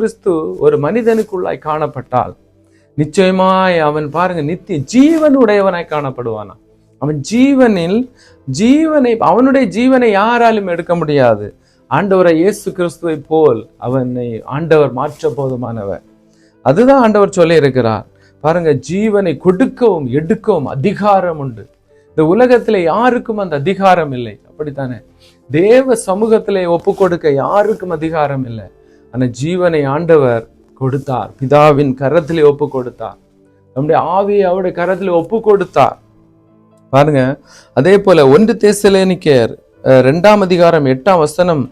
கிறிஸ்து ஒரு மனிதனுக்குள்ளாய் காணப்பட்டால் நிச்சயமாய் அவன் பாருங்க நித்திய ஜீவன் உடையவனாய் காணப்படுவானா. அவன் அவனுடைய ஜீவனை யாராலும் எடுக்க முடியாது. ஆண்டவரை இயேசு கிறிஸ்துவை போல் அவனை ஆண்டவர் மாற்ற போதுமானவர். அதுதான் ஆண்டவர் சொல்லி இருக்கிறார். பாருங்க, ஜீவனை கொடுக்கவும் எடுக்கவும் அதிகாரம் உண்டு. இந்த உலகத்துல யாருக்கும் அந்த அதிகாரம் இல்லை, அப்படித்தானே? தேவ சமூகத்திலே ஒப்பு கொடுக்க யாருக்கும் அதிகாரம் இல்லை. ஆனா ஜீவனை ஆண்டவர் கொடுத்தார், பிதாவின் கரத்திலே ஒப்பு கொடுத்தார், நம்முடைய ஆவியை அவருடைய கரத்திலே ஒப்பு கொடுத்தார். பாருங்க, அதே போல 1 தெசலோனிக்கேயர் 2ஆம் அதிகாரம் 8ஆம் வசனம்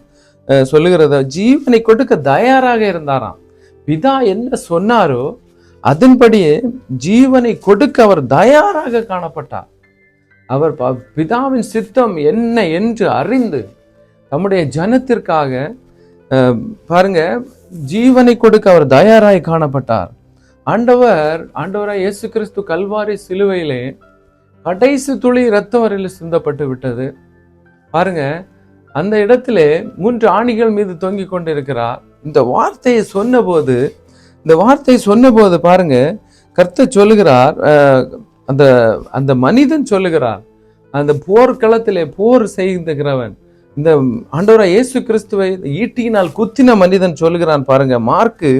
சொல்லுகிறத, ஜீவனை கொடுக்க தயாராக இருந்தாராம். பிதா என்ன சொன்னாரோ அதன்படியே ஜீவனை கொடுக்க அவர் தயாராக காணப்பட்டார். அவர் பிதாவின் சித்தம் என்ன என்று அறிந்து நம்முடைய ஜனத்திற்காக பாருங்க ஜீவனை கொடுக்க அவர் தயாராய் காணப்பட்டார். ஆண்டவராய் இயேசு கிறிஸ்து கல்வாரி சிலுவையிலே கடைசி துளி இரத்தம் வரையில் சிந்தப்பட்டு விட்டது. பாருங்க, அந்த இடத்திலே 3 ஆணிகள் மீது தொங்கிக் கொண்டிருக்கிறார். இந்த வார்த்தையை சொன்னபோது பாருங்க, கர்த்தர் சொல்லுகிறார், அந்த மனிதன் சொல்லுகிறார், அந்த போர்க்களத்திலே போர் செய்கிறவன், இந்த ஆண்டவராய் இயேசு கிறிஸ்துவை ஈட்டியினால் குத்தின மனிதன் சொல்லுகிறான். பாருங்க, மார்க்கு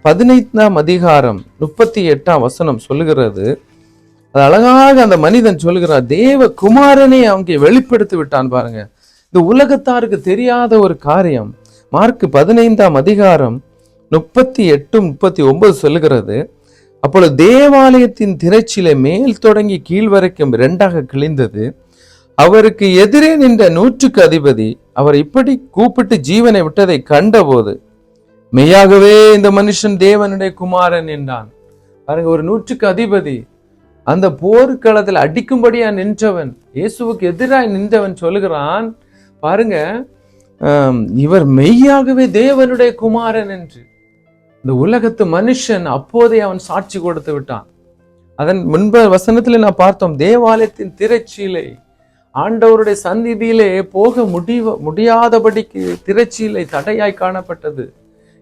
15ஆம் அதிகாரம் 38ஆம் வசனம் சொல்லுகிறது. அது அழகாக அந்த மனிதன் சொல்லுகிறார், தேவ குமாரனை அவங்க வெளிப்படுத்தி விட்டான். பாருங்க, இந்த உலகத்தாருக்கு தெரியாத ஒரு காரியம். மார்க்கு 15ஆம் அதிகாரம் 38-39 சொல்லுகிறது. அப்பொழுது தேவாலயத்தின் திரைச்சிலை மேல் தொடங்கி கீழ் வரைக்கும் 2ஆக கிழிந்தது. அவருக்கு எதிரே நின்ற 100க்கு அதிபதி அவர் இப்படி கூப்பிட்டு ஜீவனை விட்டதை கண்டபோது, மெய்யாகவே இந்த மனுஷன் தேவனுடைய குமாரன் என்றான். பாருங்க, ஒரு 100க்கு அதிபதி அந்த போர்க்களத்தில் அடிக்கும்படியா நின்றவன், இயேசுவுக்கு எதிராக நின்றவன் சொல்லுகிறான், பாருங்க, இவர் மெய்யாகவே தேவனுடைய குமாரன் என்று. இந்த உலகத்து மனுஷன் அப்போதே அவன் சாட்சி கொடுத்து விட்டான். அதன் முன்பு வசனத்துல நான் பார்த்தோம், தேவாலயத்தின் திரைச்சீலை ஆண்டவருடைய சந்நிதியிலே போக முடியாதபடிக்கு திரைச்சீலை தடையாய் காணப்பட்டது.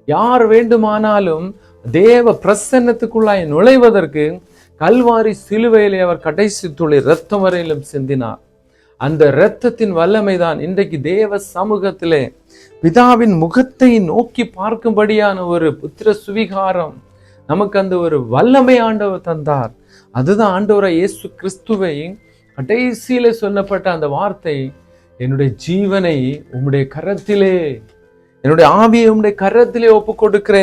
யார் வேண்டுமானாலும் தேவ பிரசன்னத்துக்குள்ளாய் நுழைவதற்கு கல்வாரி சிலுவையிலே அவர் கடைசி துளி இரத்தம் வரையிலும் சிந்தினார். அந்த இரத்தத்தின் வல்லமைதான் இன்றைக்கு தேவ சமூகத்திலே பிதாவின் முகத்தை நோக்கி பார்க்கும்படியான ஒரு புத்திர சுவிகாரம் நமக்கு அந்த ஒரு வல்லமை ஆண்டவர் தந்தார். அதுதான் ஆண்டவராய் இயேசு கிறிஸ்துவை கடைசியில சொல்லப்பட்ட அந்த வார்த்தை, என்னுடைய ஜீவனை உம்முடைய கரத்திலே, என்னுடைய ஆவியை உம்முடைய கரத்திலே ஒப்பு கொடுக்கிறேன்